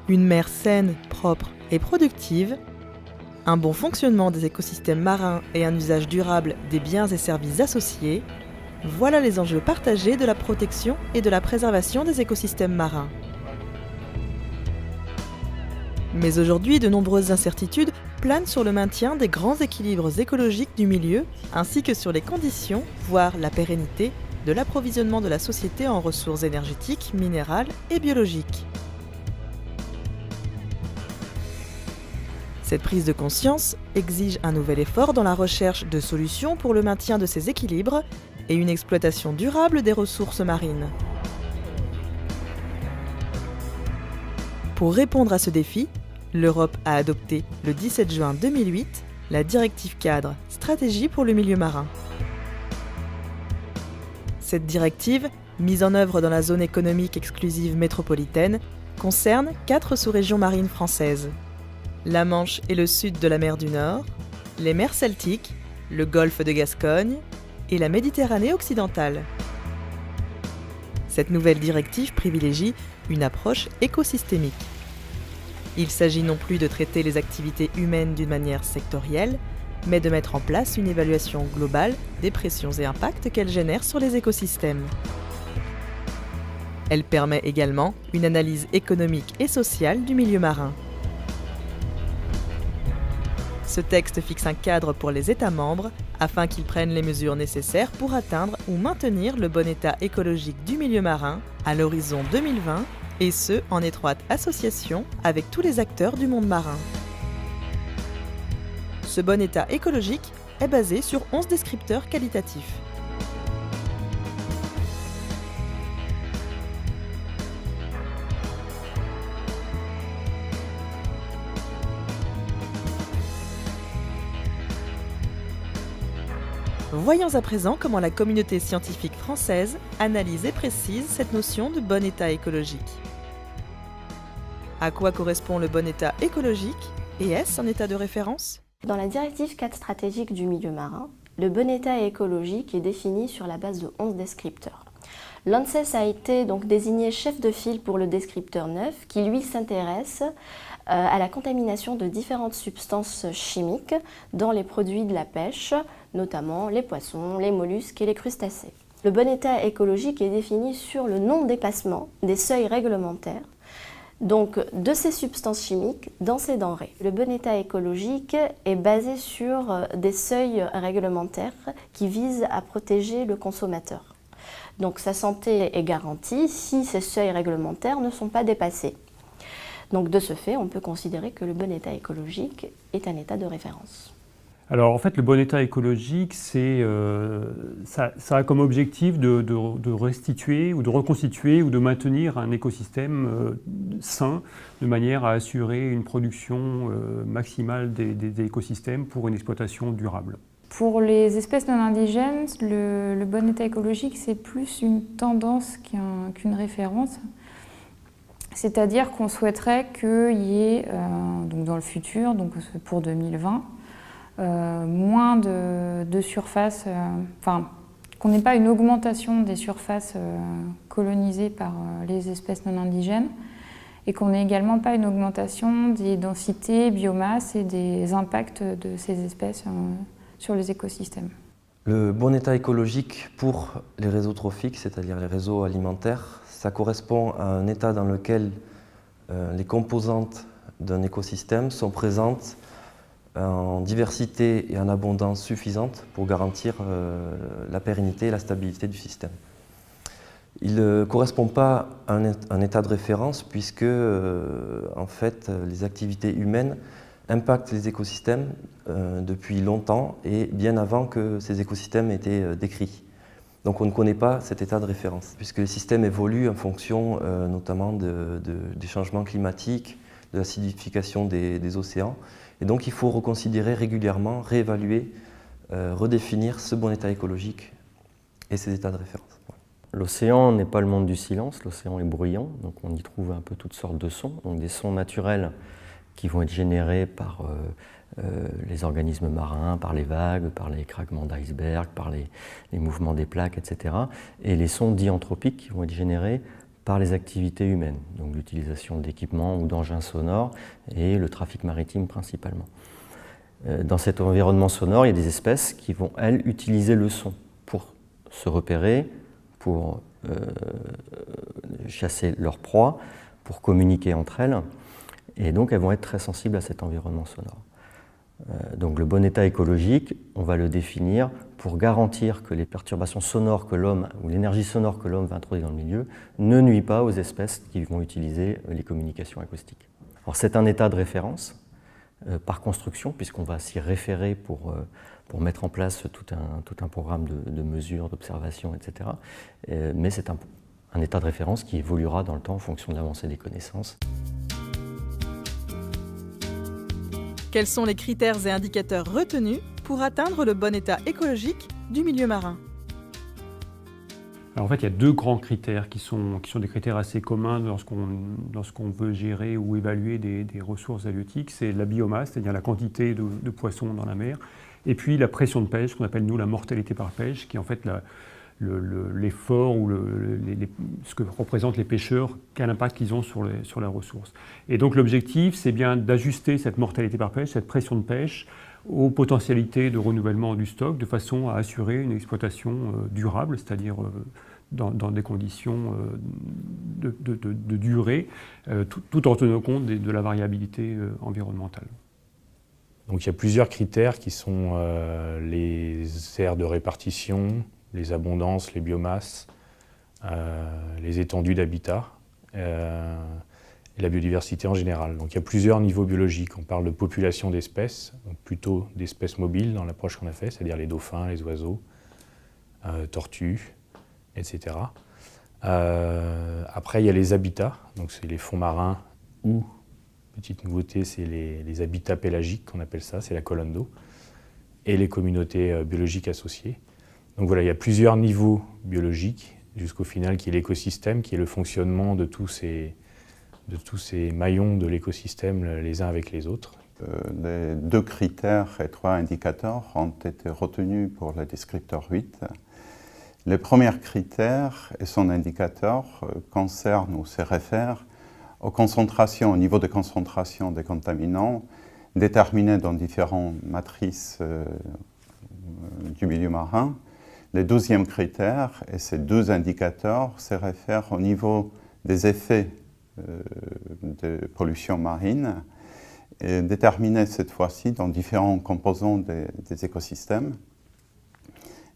Une mer saine, propre et productive, un bon fonctionnement des écosystèmes marins et un usage durable des biens et services associés, voilà les enjeux partagés de la protection et de la préservation des écosystèmes marins. Mais aujourd'hui, de nombreuses incertitudes planent sur le maintien des grands équilibres écologiques du milieu, ainsi que sur les conditions, voire la pérennité, de l'approvisionnement de la société en ressources énergétiques, minérales et biologiques. Cette prise de conscience exige un nouvel effort dans la recherche de solutions pour le maintien de ces équilibres et une exploitation durable des ressources marines. Pour répondre à ce défi, l'Europe a adopté le 17 juin 2008 la directive cadre Stratégie pour le milieu marin. Cette directive, mise en œuvre dans la zone économique exclusive métropolitaine, concerne 4 sous-régions marines françaises: la Manche et le sud de la mer du Nord, les mers celtiques, le golfe de Gascogne et la Méditerranée occidentale. Cette nouvelle directive privilégie une approche écosystémique. Il s'agit non plus de traiter les activités humaines d'une manière sectorielle, mais de mettre en place une évaluation globale des pressions et impacts qu'elles génèrent sur les écosystèmes. Elle permet également une analyse économique et sociale du milieu marin. Ce texte fixe un cadre pour les États membres afin qu'ils prennent les mesures nécessaires pour atteindre ou maintenir le bon état écologique du milieu marin à l'horizon 2020, et ce, en étroite association avec tous les acteurs du monde marin. Ce bon état écologique est basé sur 11 descripteurs qualitatifs. Voyons à présent comment la communauté scientifique française analyse et précise cette notion de bon état écologique. À quoi correspond le bon état écologique et est-ce un état de référence ? Dans la directive cadre stratégique du milieu marin, le bon état écologique est défini sur la base de 11 descripteurs. L'ANSES a été donc désigné chef de file pour le descripteur 9 qui lui s'intéresse à la contamination de différentes substances chimiques dans les produits de la pêche, notamment les poissons, les mollusques et les crustacés. Le bon état écologique est défini sur le non-dépassement des seuils réglementaires, donc de ces substances chimiques dans ces denrées. Le bon état écologique est basé sur des seuils réglementaires qui visent à protéger le consommateur. Donc sa santé est garantie si ces seuils réglementaires ne sont pas dépassés. Donc de ce fait, on peut considérer que le bon état écologique est un état de référence. Alors en fait, le bon état écologique, ça a comme objectif de restituer ou de reconstituer ou de maintenir un écosystème sain de manière à assurer une production maximale des écosystèmes pour une exploitation durable. Pour les espèces non indigènes, le bon état écologique, c'est plus une tendance qu'une référence. C'est-à-dire qu'on souhaiterait qu'il y ait, donc dans le futur, donc pour 2020, moins de surfaces, qu'on n'ait pas une augmentation des surfaces colonisées par les espèces non indigènes et qu'on n'ait également pas une augmentation des densités, biomasse et des impacts de ces espèces sur les écosystèmes. Le bon état écologique pour les réseaux trophiques, c'est-à-dire les réseaux alimentaires, ça correspond à un état dans lequel les composantes d'un écosystème sont présentes en diversité et en abondance suffisante pour garantir la pérennité et la stabilité du système. Il ne correspond pas à un état de référence puisque en fait, les activités humaines impactent les écosystèmes depuis longtemps et bien avant que ces écosystèmes aient été décrits. Donc on ne connaît pas cet état de référence, puisque les systèmes évoluent en fonction notamment des changements climatiques, de l'acidification des océans. Et donc il faut reconsidérer régulièrement, réévaluer, redéfinir ce bon état écologique et ces états de référence. L'océan n'est pas le monde du silence, l'océan est bruyant, donc on y trouve un peu toutes sortes de sons, donc des sons naturels qui vont être générés par les organismes marins, par les vagues, par les craquements d'iceberg, par les mouvements des plaques, etc. Et les sons dits anthropiques qui vont être générés par les activités humaines, donc l'utilisation d'équipements ou d'engins sonores et le trafic maritime principalement. Dans cet environnement sonore, il y a des espèces qui vont, elles, utiliser le son pour se repérer, pour chasser leur proie, pour communiquer entre elles, et donc elles vont être très sensibles à cet environnement sonore. Donc le bon état écologique, on va le définir pour garantir que les perturbations sonores que l'homme, ou l'énergie sonore que l'homme va introduire dans le milieu, ne nuit pas aux espèces qui vont utiliser les communications acoustiques. Alors c'est un état de référence par construction, puisqu'on va s'y référer pour mettre en place tout un programme de mesures, d'observation, etc. Mais c'est un état de référence qui évoluera dans le temps en fonction de l'avancée des connaissances. Quels sont les critères et indicateurs retenus pour atteindre le bon état écologique du milieu marin? Alors en fait, il y a deux grands critères qui sont des critères assez communs lorsqu'on veut gérer ou évaluer des ressources halieutiques. C'est la biomasse, c'est-à-dire la quantité de poissons dans la mer, et puis la pression de pêche, qu'on appelle nous la mortalité par pêche, qui est en fait l'effort ou ce que représentent les pêcheurs, quel impact ils ont sur la ressource. Et donc l'objectif, c'est bien d'ajuster cette mortalité par pêche, cette pression de pêche, aux potentialités de renouvellement du stock, de façon à assurer une exploitation durable, c'est-à-dire dans des conditions de durée, tout en tenant compte de la variabilité environnementale. Donc il y a plusieurs critères qui sont les aires de répartition, les abondances, les biomasses, les étendues d'habitat et la biodiversité en général. Donc il y a plusieurs niveaux biologiques. On parle de population d'espèces, donc plutôt d'espèces mobiles dans l'approche qu'on a faite, c'est-à-dire les dauphins, les oiseaux, tortues, etc. Après il y a les habitats, donc c'est les fonds marins ou, petite nouveauté, c'est les habitats pélagiques qu'on appelle ça, c'est la colonne d'eau, et les communautés biologiques associées. Donc voilà, il y a plusieurs niveaux biologiques jusqu'au final qui est l'écosystème, qui est le fonctionnement de tous ces maillons de l'écosystème les uns avec les autres. Les 2 critères et 3 indicateurs ont été retenus pour le descripteur 8. Le premier critère et son indicateur concernent ou se réfèrent aux concentrations, au niveau de concentration des contaminants déterminés dans différentes matrices du milieu marin. Le deuxième critère et ces 2 indicateurs se réfèrent au niveau des effets de pollution marine, déterminés cette fois-ci dans différents composants des écosystèmes,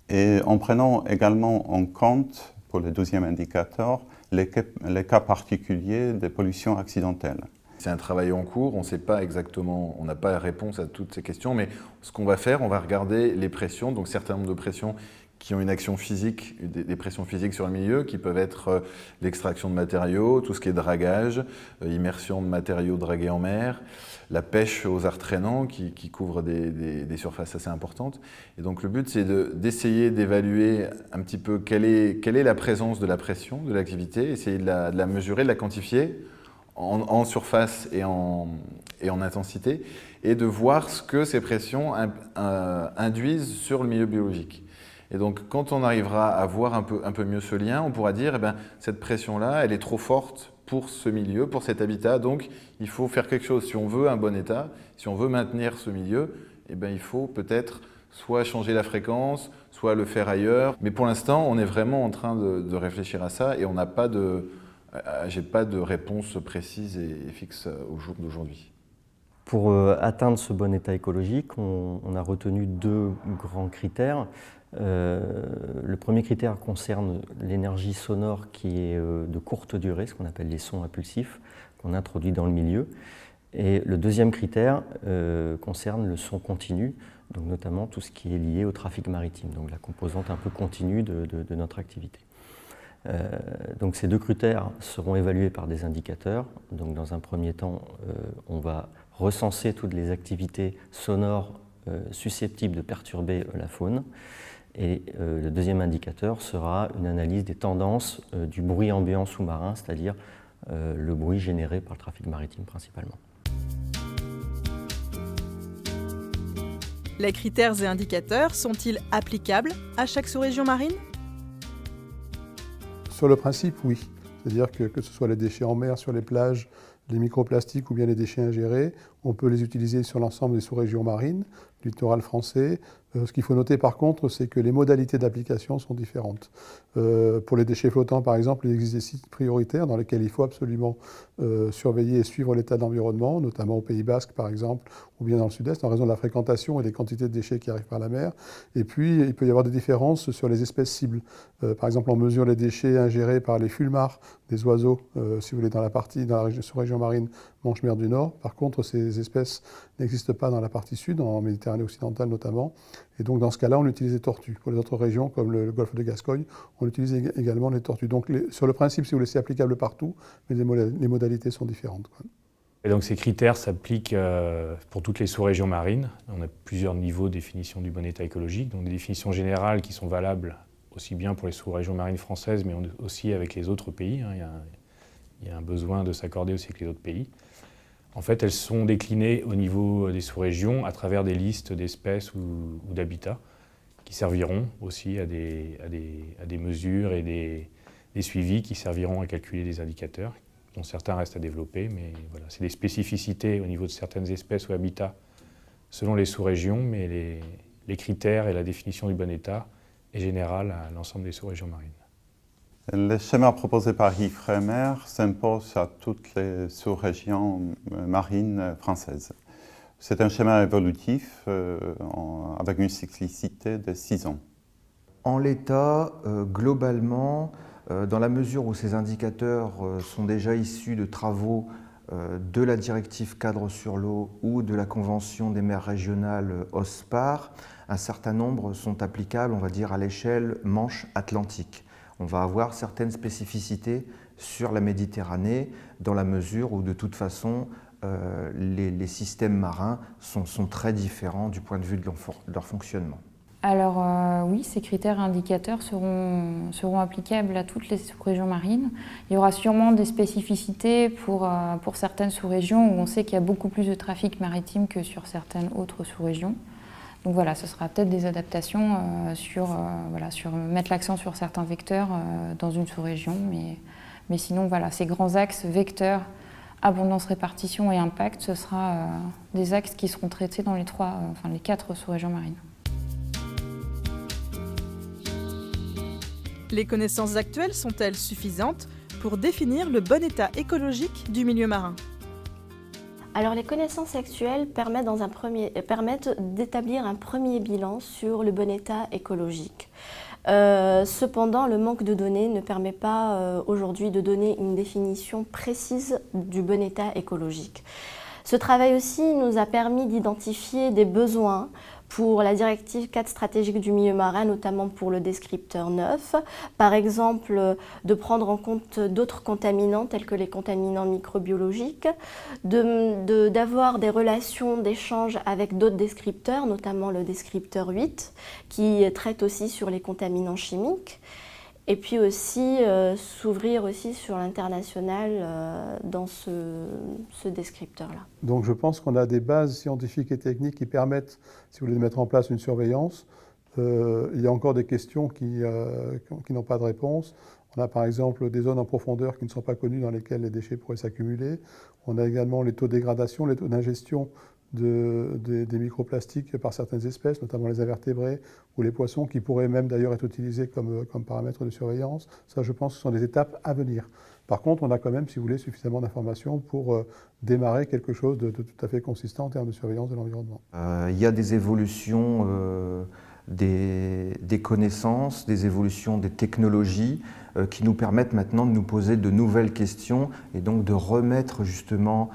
et en prenant également en compte, pour le deuxième indicateur, les cas particuliers des pollutions accidentelles. C'est un travail en cours, on ne sait pas exactement, on n'a pas la réponse à toutes ces questions, mais ce qu'on va faire, on va regarder les pressions, donc certain nombre de pressions qui ont une action physique, des pressions physiques sur le milieu, qui peuvent être l'extraction de matériaux, tout ce qui est dragage, immersion de matériaux dragués en mer, la pêche aux arts traînants qui couvre des surfaces assez importantes. Et donc le but, c'est d'essayer d'évaluer un petit peu quelle est la présence de la pression, de l'activité, essayer de la mesurer, de la quantifier en surface et en intensité, et de voir ce que ces pressions induisent sur le milieu biologique. Et donc, quand on arrivera à voir un peu mieux ce lien, on pourra dire, cette pression-là, elle est trop forte pour ce milieu, pour cet habitat, donc il faut faire quelque chose. Si on veut un bon état, si on veut maintenir ce milieu, il faut peut-être soit changer la fréquence, soit le faire ailleurs. Mais pour l'instant, on est vraiment en train de réfléchir à ça et on n'a pas j'ai pas de réponse précise et fixe au jour d'aujourd'hui. Pour atteindre ce bon état écologique, on a retenu 2 grands critères. Le premier critère concerne l'énergie sonore qui est de courte durée, ce qu'on appelle les sons impulsifs, qu'on introduit dans le milieu. Et le deuxième critère concerne le son continu, donc notamment tout ce qui est lié au trafic maritime, donc la composante un peu continue de notre activité. Donc ces 2 critères seront évalués par des indicateurs. Donc dans un premier temps, on va recenser toutes les activités sonores susceptibles de perturber la faune. Et le deuxième indicateur sera une analyse des tendances du bruit ambiant sous-marin, c'est-à-dire le bruit généré par le trafic maritime principalement. Les critères et indicateurs sont-ils applicables à chaque sous-région marine ? Sur le principe, oui. C'est-à-dire que ce soit les déchets en mer, sur les plages, les microplastiques ou bien les déchets ingérés, on peut les utiliser sur l'ensemble des sous-régions marines, du littoral français. Ce qu'il faut noter par contre, c'est que les modalités d'application sont différentes. Pour les déchets flottants, par exemple, il existe des sites prioritaires dans lesquels il faut absolument surveiller et suivre l'état de l'environnement, notamment au Pays Basque, par exemple, ou bien dans le Sud-Est, en raison de la fréquentation et des quantités de déchets qui arrivent par la mer. Et puis, il peut y avoir des différences sur les espèces cibles. Par exemple, on mesure les déchets ingérés par les fulmars des oiseaux, si vous voulez, dans la sous-région marine Manche-Mer du Nord. Par contre, ces espèces n'existent pas dans la partie sud, en Méditerranée occidentale notamment. Et donc, dans ce cas-là, on utilise les tortues. Pour les autres régions, comme le golfe de Gascogne, on utilise également les tortues. Donc, sur le principe, si vous voulez, c'est applicable partout, mais les modalités sont différentes, quoi. Et donc ces critères s'appliquent pour toutes les sous-régions marines. On a plusieurs niveaux de définition du bon état écologique, donc des définitions générales qui sont valables aussi bien pour les sous-régions marines françaises, mais aussi avec les autres pays. Il y a un besoin de s'accorder aussi avec les autres pays. En fait, elles sont déclinées au niveau des sous-régions à travers des listes d'espèces ou d'habitats qui serviront aussi à des mesures et des suivis qui serviront à calculer des indicateurs, dont certains restent à développer, mais voilà, c'est des spécificités au niveau de certaines espèces ou habitats selon les sous-régions, mais les critères et la définition du bon état est générale à l'ensemble des sous-régions marines. Le schéma proposé par Ifremer s'impose à toutes les sous-régions marines françaises. C'est un schéma évolutif avec une cyclicité de 6 ans. En l'état, globalement, dans la mesure où ces indicateurs sont déjà issus de travaux de la directive cadre sur l'eau ou de la convention des mers régionales OSPAR, un certain nombre sont applicables, on va dire, à l'échelle Manche-Atlantique. On va avoir certaines spécificités sur la Méditerranée dans la mesure où, de toute façon, les systèmes marins sont très différents du point de vue de leur fonctionnement. Alors oui, ces critères et indicateurs seront applicables à toutes les sous-régions marines. Il y aura sûrement des spécificités pour certaines sous-régions où on sait qu'il y a beaucoup plus de trafic maritime que sur certaines autres sous-régions. Donc voilà, ce sera peut-être des adaptations sur mettre l'accent sur certains vecteurs dans une sous-région. Mais sinon, voilà, ces grands axes vecteurs, abondance, répartition et impact, ce sera des axes qui seront traités dans les 4 sous-régions marines. Les connaissances actuelles sont-elles suffisantes pour définir le bon état écologique du milieu marin ? Alors les connaissances actuelles permettent d'établir un premier bilan sur le bon état écologique. Cependant, le manque de données ne permet pas aujourd'hui de donner une définition précise du bon état écologique. Ce travail aussi nous a permis d'identifier des besoins pour la directive cadre stratégique du milieu marin, notamment pour le descripteur 9. Par exemple, de prendre en compte d'autres contaminants tels que les contaminants microbiologiques, d'avoir des relations d'échange avec d'autres descripteurs, notamment le descripteur 8, qui traite aussi sur les contaminants chimiques. Et puis aussi s'ouvrir aussi sur l'international dans ce descripteur-là. Donc je pense qu'on a des bases scientifiques et techniques qui permettent, si vous voulez, de mettre en place une surveillance. Il y a encore des questions qui n'ont pas de réponse. On a par exemple des zones en profondeur qui ne sont pas connues dans lesquelles les déchets pourraient s'accumuler. On a également les taux de dégradation, les taux d'ingestion des microplastiques par certaines espèces, notamment les invertébrés ou les poissons, qui pourraient même d'ailleurs être utilisés comme paramètres de surveillance. Ça, je pense que ce sont des étapes à venir. Par contre, on a quand même, si vous voulez, suffisamment d'informations pour démarrer quelque chose de tout à fait consistant en termes de surveillance de l'environnement. Il y a des évolutions des connaissances, des évolutions des technologies qui nous permettent maintenant de nous poser de nouvelles questions et donc de remettre justement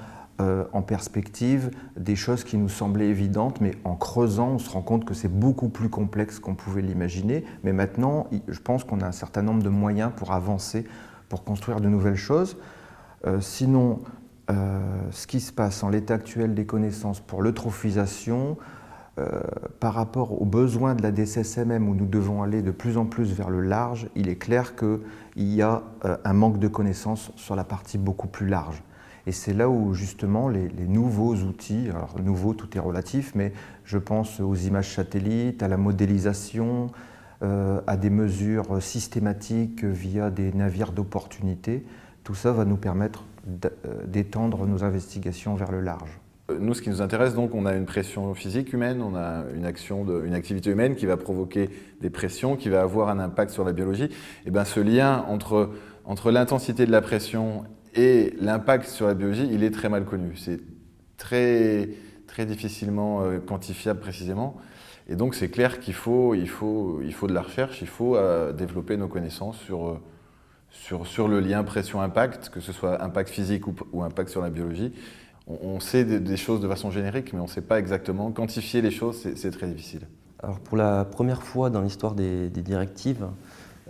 en perspective des choses qui nous semblaient évidentes, mais en creusant, on se rend compte que c'est beaucoup plus complexe qu'on pouvait l'imaginer. Mais maintenant, je pense qu'on a un certain nombre de moyens pour avancer, pour construire de nouvelles choses. Sinon, ce qui se passe en l'état actuel des connaissances pour l'eutrophisation, par rapport aux besoins de la DCSMM où nous devons aller de plus en plus vers le large, il est clair qu'il y a un manque de connaissances sur la partie beaucoup plus large. Et c'est là où justement les nouveaux outils, alors nouveau tout est relatif, mais je pense aux images satellites, à la modélisation, à des mesures systématiques via des navires d'opportunité. Tout ça va nous permettre d'étendre nos investigations vers le large. Nous, ce qui nous intéresse, donc, on a une pression physique humaine, on a une activité humaine qui va provoquer des pressions, qui va avoir un impact sur la biologie. Et bien, ce lien entre l'intensité de la pression et l'impact sur la biologie, il est très mal connu. C'est très, très difficilement quantifiable précisément. Et donc, c'est clair qu'il faut de la recherche, il faut développer nos connaissances sur le lien pression-impact, que ce soit impact physique ou impact sur la biologie. On sait des choses de façon générique, mais on ne sait pas exactement. Quantifier les choses, c'est très difficile. Alors pour la première fois dans l'histoire des directives,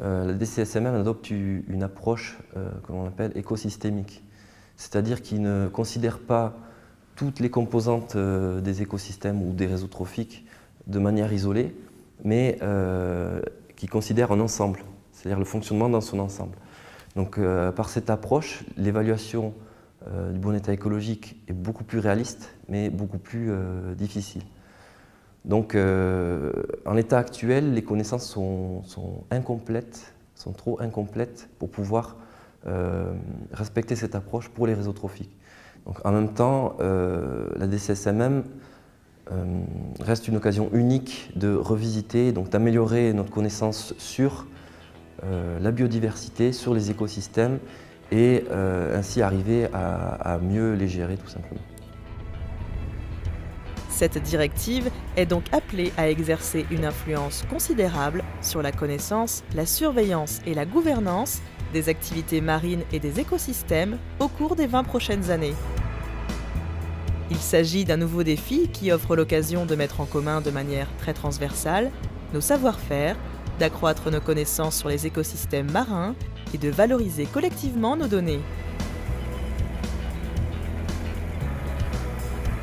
la DCSMM adopte une approche que l'on appelle écosystémique. C'est-à-dire qu'il ne considère pas toutes les composantes des écosystèmes ou des réseaux trophiques de manière isolée, mais qui considère un ensemble, c'est-à-dire le fonctionnement dans son ensemble. Donc par cette approche, l'évaluation du bon état écologique est beaucoup plus réaliste, mais beaucoup plus difficile. Donc, en l'état actuel, les connaissances sont incomplètes, sont trop incomplètes pour pouvoir respecter cette approche pour les réseaux trophiques. Donc, en même temps, la DCSMM reste une occasion unique de revisiter, donc d'améliorer notre connaissance sur la biodiversité, sur les écosystèmes, et ainsi arriver à mieux les gérer tout simplement. Cette directive est donc appelée à exercer une influence considérable sur la connaissance, la surveillance et la gouvernance des activités marines et des écosystèmes au cours des 20 prochaines années. Il s'agit d'un nouveau défi qui offre l'occasion de mettre en commun de manière très transversale nos savoir-faire, d'accroître nos connaissances sur les écosystèmes marins et de valoriser collectivement nos données.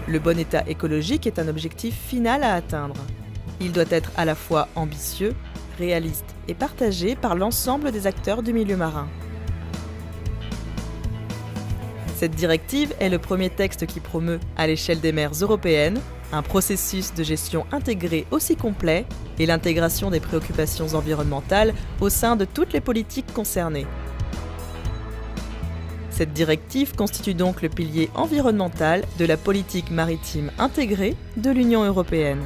Le bon état écologique est un objectif final à atteindre. Il doit être à la fois ambitieux, réaliste et partagé par l'ensemble des acteurs du milieu marin. Cette directive est le premier texte qui promeut, à l'échelle des mers européennes, un processus de gestion intégré aussi complet et l'intégration des préoccupations environnementales au sein de toutes les politiques concernées. Cette directive constitue donc le pilier environnemental de la politique maritime intégrée de l'Union européenne.